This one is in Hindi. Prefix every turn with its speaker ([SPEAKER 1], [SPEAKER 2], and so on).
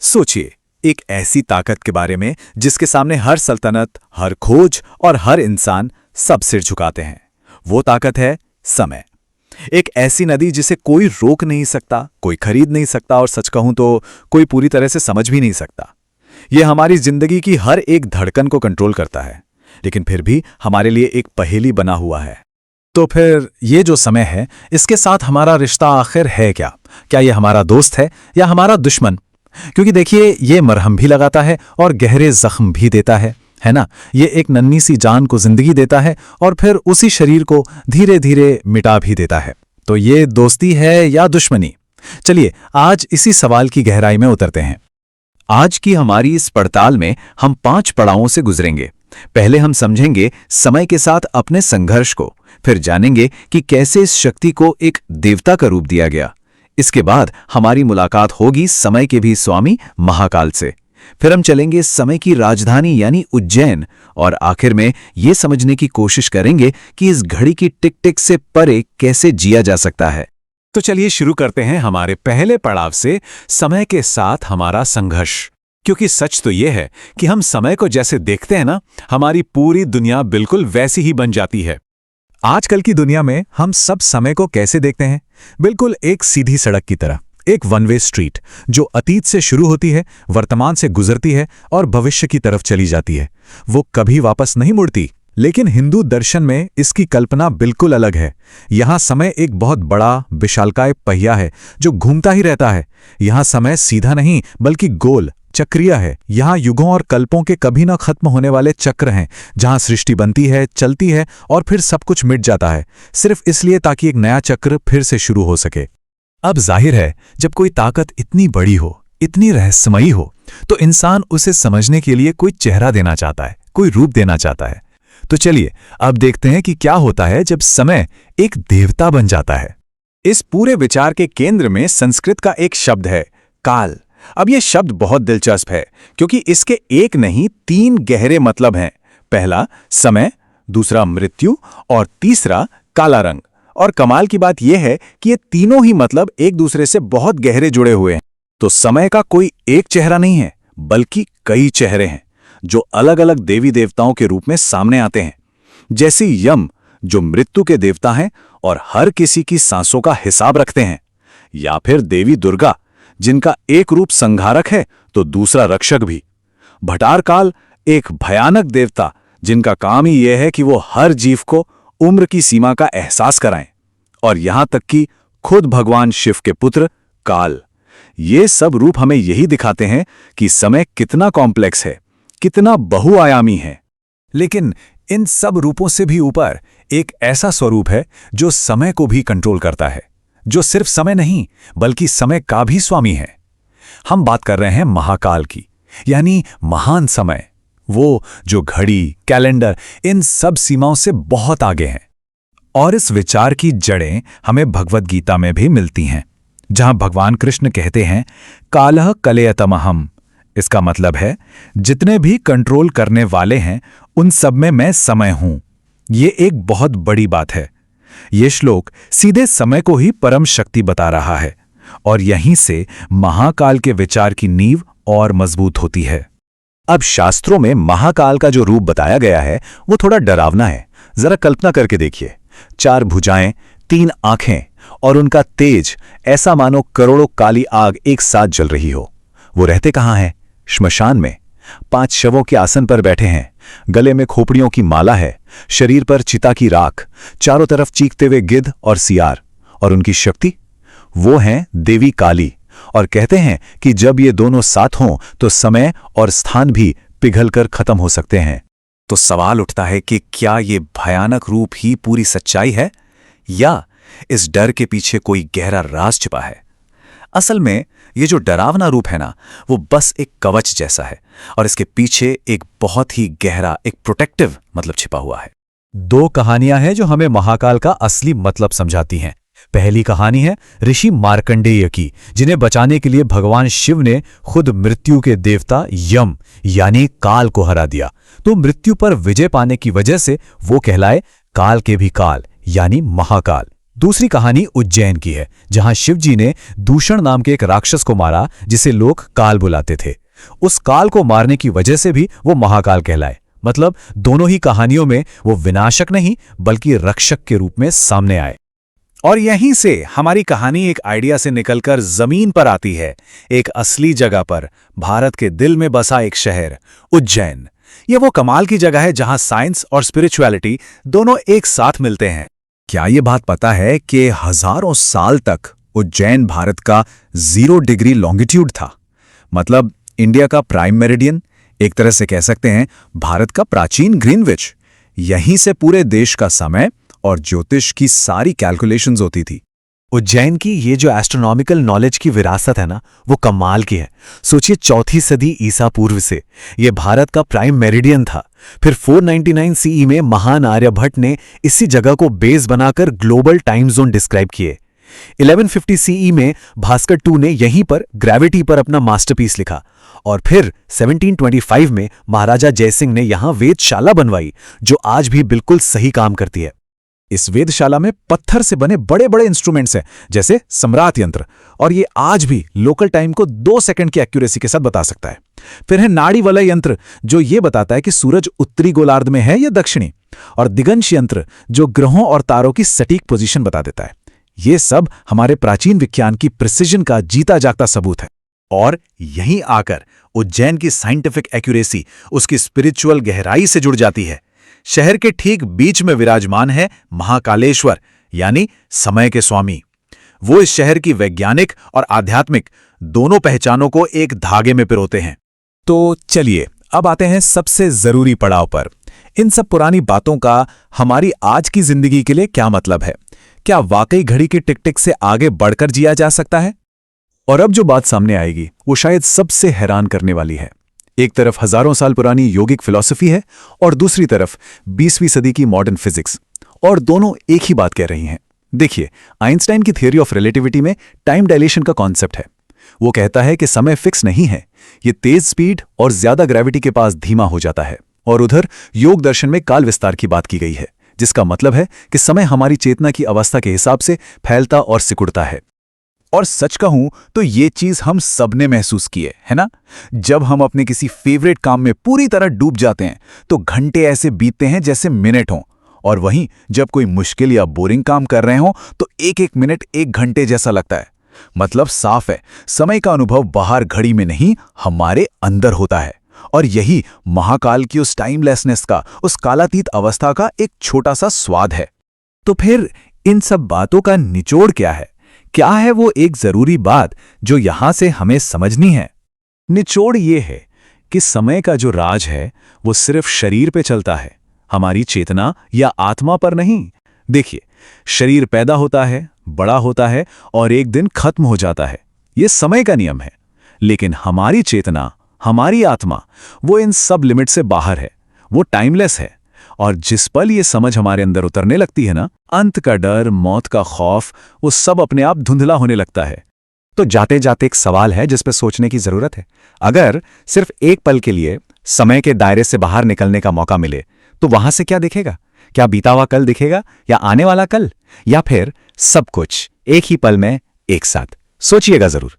[SPEAKER 1] सोचिए, एक ऐसी ताकत के बारे में जिसके सामने हर सल्तनत, हर खोज और हर इंसान सब सिर झुकाते हैं। वो ताकत है समय। एक ऐसी नदी जिसे कोई रोक नहीं सकता, कोई खरीद नहीं सकता और सच कहूं तो कोई पूरी तरह से समझ भी नहीं सकता। यह हमारी जिंदगी की हर एक धड़कन को कंट्रोल करता है, लेकिन फिर भी हमारे लिए एक पहेली बना हुआ है।
[SPEAKER 2] तो फिर ये जो समय है, इसके साथ हमारा रिश्ता आखिर है क्या? क्या ये हमारा दोस्त है या हमारा दुश्मन? क्योंकि देखिए, ये मरहम भी लगाता है और गहरे जख्म भी देता है ना? ये एक नन्ही सी जान को जिंदगी देता है और फिर उसी शरीर को धीरे धीरे मिटा भी देता है। तो ये दोस्ती है या दुश्मनी? चलिए आज इसी सवाल की गहराई में उतरते हैं।
[SPEAKER 1] आज की हमारी इस पड़ताल में हम 5 पड़ावों से गुजरेंगे। पहले हम समझेंगे समय के साथ अपने संघर्ष को, फिर जानेंगे कि कैसे इस शक्ति को एक देवता का रूप दिया गया। इसके बाद हमारी मुलाकात होगी समय के भी स्वामी महाकाल से। फिर हम चलेंगे समय की राजधानी यानी उज्जैन, और आखिर में ये समझने की कोशिश करेंगे कि इस घड़ी की टिक टिक से परे कैसे जिया जा सकता है।
[SPEAKER 2] तो चलिए शुरू करते हैं हमारे पहले पड़ाव से, समय के साथ हमारा संघर्ष। क्योंकि सच तो यह है कि हम समय को जैसे देखते हैं ना, हमारी पूरी दुनिया बिल्कुल वैसी ही बन जाती है। आजकल की दुनिया में हम सब समय को कैसे देखते हैं? बिल्कुल एक सीधी सड़क की तरह, एक वन वे स्ट्रीट जो अतीत से शुरू होती है, वर्तमान से गुजरती है और भविष्य की तरफ चली जाती है। वो कभी वापस नहीं मुड़ती। लेकिन हिंदू दर्शन में इसकी कल्पना बिल्कुल अलग है। यहाँ समय एक बहुत बड़ा विशालकाय पहिया है जो घूमता ही रहता है। यहाँ समय सीधा नहीं बल्कि गोल, चक्रीय है। यहाँ युगों और कल्पों के कभी न खत्म होने वाले चक्र हैं, जहाँ सृष्टि बनती है, चलती है और फिर सब कुछ मिट जाता है, सिर्फ इसलिए ताकि एक नया चक्र फिर से शुरू हो सके। अब जाहिर है, जब कोई ताकत इतनी बड़ी हो, इतनी रहस्यमयी हो, तो इंसान उसे समझने के लिए कोई चेहरा देना चाहता है, कोई रूप देना चाहता है। तो चलिए अब देखते हैं कि क्या होता है जब समय एक देवता बन जाता है।
[SPEAKER 1] इस पूरे विचार के केंद्र में संस्कृत का एक शब्द है, काल। अब यह शब्द बहुत दिलचस्प है क्योंकि इसके एक नहीं 3 गहरे मतलब हैं। पहला समय, दूसरा मृत्यु और तीसरा काला रंग। और कमाल की बात यह है कि ये तीनों ही मतलब एक दूसरे से बहुत गहरे जुड़े हुए हैं। तो समय का कोई एक चेहरा नहीं है, बल्कि कई चेहरे हैं जो अलग अलग देवी देवताओं के रूप में सामने आते हैं। जैसे यम जो मृत्यु के देवता हैं और हर किसी की सांसों का हिसाब रखते हैं, या फिर देवी दुर्गा जिनका एक रूप संहारक है तो दूसरा रक्षक भी। भटार काल एक भयानक देवता जिनका काम ही यह है कि वो हर जीव को उम्र की सीमा का एहसास कराएं। और यहां तक कि खुद भगवान शिव के पुत्र काल। ये सब रूप हमें यही दिखाते हैं कि समय कितना कॉम्प्लेक्स है, कितना बहुआयामी है।
[SPEAKER 2] लेकिन इन सब रूपों से भी ऊपर एक ऐसा स्वरूप है जो समय को भी कंट्रोल करता है, जो सिर्फ समय नहीं बल्कि समय का भी स्वामी है। हम बात कर रहे हैं महाकाल की, यानी महान समय, वो जो घड़ी, कैलेंडर, इन सब सीमाओं से बहुत आगे हैं। और इस विचार की जड़ें हमें भगवद गीता में भी मिलती हैं, जहां भगवान कृष्ण कहते हैं, कालः कलयतमहम्। इसका मतलब है, जितने भी कंट्रोल करने वाले हैं उन सब में मैं समय हूं। ये एक बहुत बड़ी बात है। ये श्लोक सीधे समय को ही परम शक्ति बता रहा है, और यहीं से महाकाल के विचार की नींव और मजबूत होती है।
[SPEAKER 1] अब शास्त्रों में महाकाल का जो रूप बताया गया है वो थोड़ा डरावना है। जरा कल्पना करके देखिए, 4 भुजाएं, 3 आंखें और उनका तेज, ऐसा मानो करोड़ों काली आग एक साथ जल रही हो। वो रहते कहाँ हैं? श्मशान में 5 शवों के आसन पर बैठे हैं। गले में खोपड़ियों की माला है, शरीर पर चिता की राख, चारों तरफ चीखते हुए गिद्ध और सियार। और उनकी शक्ति, वो हैं देवी काली। और कहते हैं कि जब ये दोनों साथ हों तो समय और स्थान भी पिघलकर खत्म हो सकते हैं। तो सवाल उठता है कि क्या ये भयानक रूप ही पूरी सच्चाई है, या इस डर के पीछे कोई गहरा राज छिपा है? असल में ये जो डरावना रूप है ना, वो बस एक कवच जैसा है, और इसके पीछे एक बहुत ही गहरा, एक प्रोटेक्टिव मतलब छिपा हुआ है।
[SPEAKER 2] 2 कहानियां हैं जो हमें महाकाल का असली मतलब समझाती हैं। पहली कहानी है ऋषि मार्कंडेय की, जिन्हें बचाने के लिए भगवान शिव ने खुद मृत्यु के देवता यम यानी काल को हरा दिया। तो मृत्यु पर विजय पाने की वजह से वो कहलाए काल के भी काल यानी महाकाल। दूसरी कहानी उज्जैन की है, जहां शिवजी ने दूषण नाम के एक राक्षस को मारा जिसे लोग काल बुलाते थे। उस काल को मारने की वजह से भी वो महाकाल कहलाए। मतलब दोनों ही कहानियों में वो विनाशक नहीं बल्कि रक्षक के रूप में सामने आए।
[SPEAKER 1] और यहीं से हमारी कहानी एक आइडिया से निकलकर जमीन पर आती है, एक असली जगह पर, भारत के दिल में बसा एक शहर, उज्जैन। यह वो कमाल की जगह है जहां साइंस और स्पिरिचुअलिटी दोनों एक साथ मिलते हैं। क्या ये बात पता है कि हजारों साल तक उज्जैन भारत का 0 डिग्री लॉन्गिट्यूड था? मतलब इंडिया का प्राइम मेरिडियन, एक तरह से कह सकते हैं भारत का प्राचीन ग्रीनविच। यहीं से पूरे देश का समय और ज्योतिष की सारी कैलकुलेशंस होती थी।
[SPEAKER 2] उज्जैन की ये जो एस्ट्रोनॉमिकल नॉलेज की विरासत है ना, वो कमाल की है। सोचिए 4वीं सदी ईसा पूर्व से ये भारत का प्राइम मेरिडियन था। फिर 499 सीई में महान आर्यभट्ट ने इसी जगह को बेस बनाकर ग्लोबल टाइम जोन डिस्क्राइब किए। 1150 सीई में भास्कर II ने यहीं पर ग्रेविटी पर अपना मास्टरपीस लिखा। और फिर 1725 में महाराजा जयसिंह ने यहां वेदशाला बनवाई, जो आज भी बिल्कुल सही काम करती है।
[SPEAKER 1] इस वेदशाला में पत्थर से बने बड़े बड़े इंस्ट्रूमेंट्स हैं, जैसे सम्राट यंत्र, और ये आज भी लोकल टाइम को 2 सेकंड की एक्यूरेसी के साथ बता सकता है। फिर है नाड़ी वलय यंत्र, जो ये बताता है कि सूरज उत्तरी गोलार्ध में है या दक्षिणी, और दिगंश यंत्र, जो ग्रहों और तारों की सटीक पोजीशन बता देता है। ये सब हमारे प्राचीन विज्ञान की प्रिसिजन का जीता जागता सबूत है। और यहीं आकर उज्जैन की साइंटिफिक एक्यूरेसी उसकी स्पिरिचुअल गहराई से जुड़ जाती है। शहर के ठीक बीच में विराजमान है महाकालेश्वर, यानी समय के स्वामी। वो इस शहर की वैज्ञानिक और आध्यात्मिक दोनों पहचानों को एक धागे में पिरोते हैं। तो चलिए अब आते हैं सबसे जरूरी पड़ाव पर। इन सब पुरानी बातों का हमारी आज की जिंदगी के लिए क्या मतलब है? क्या वाकई घड़ी की टिक टिक से आगे बढ़कर जिया जा सकता है? और अब जो बात सामने आएगी वो शायद सबसे हैरान करने वाली है। एक तरफ हजारों साल पुरानी योगिक फिलॉसफी है और दूसरी तरफ 20वीं सदी की मॉडर्न फिजिक्स, और दोनों एक ही बात कह रही हैं। देखिए, आइंस्टाइन की थियरी ऑफ रिलेटिविटी में टाइम डायलेशन का कॉन्सेप्ट है। वो कहता है कि समय फिक्स नहीं है, ये तेज स्पीड और ज्यादा ग्रेविटी के पास धीमा हो जाता है। और उधर योग दर्शन में काल विस्तार की बात की गई है, जिसका मतलब है कि समय हमारी चेतना की अवस्था के हिसाब से फैलता और सिकुड़ता है। और सच कहूं तो ये चीज हम सबने महसूस की है ना? जब हम अपने किसी फेवरेट काम में पूरी तरह डूब जाते हैं तो घंटे ऐसे बीतते हैं जैसे मिनट हों, और वहीं जब कोई मुश्किल या बोरिंग काम कर रहे हों तो एक एक मिनट 1 घंटे जैसा लगता है। मतलब साफ है, समय का अनुभव बाहर घड़ी में नहीं, हमारे अंदर होता है। और यही महाकाल की उस टाइमलेसनेस का, उस कालातीत अवस्था का एक छोटा सा स्वाद है। तो फिर इन सब बातों का निचोड़ क्या है? क्या है वो एक जरूरी बात जो यहां से हमें समझनी है? निचोड़ ये है कि समय का जो राज है वो सिर्फ शरीर पे चलता है, हमारी चेतना या आत्मा पर नहीं। देखिए, शरीर पैदा होता है, बड़ा होता है और एक दिन खत्म हो जाता है, ये समय का नियम है। लेकिन हमारी चेतना, हमारी आत्मा, वो इन सब लिमिट से बाहर है, वो टाइमलेस है। और जिस पल ये समझ हमारे अंदर उतरने लगती है ना, अंत का डर, मौत का खौफ, वो सब अपने आप धुंधला होने लगता है। तो जाते जाते एक सवाल है जिस पर सोचने की जरूरत है। अगर सिर्फ एक पल के लिए समय के दायरे से बाहर निकलने का मौका मिले तो वहां से क्या दिखेगा? क्या बीता हुआ कल दिखेगा, या आने वाला कल, या फिर सब कुछ एक ही पल में एक साथ? सोचिएगा जरूर।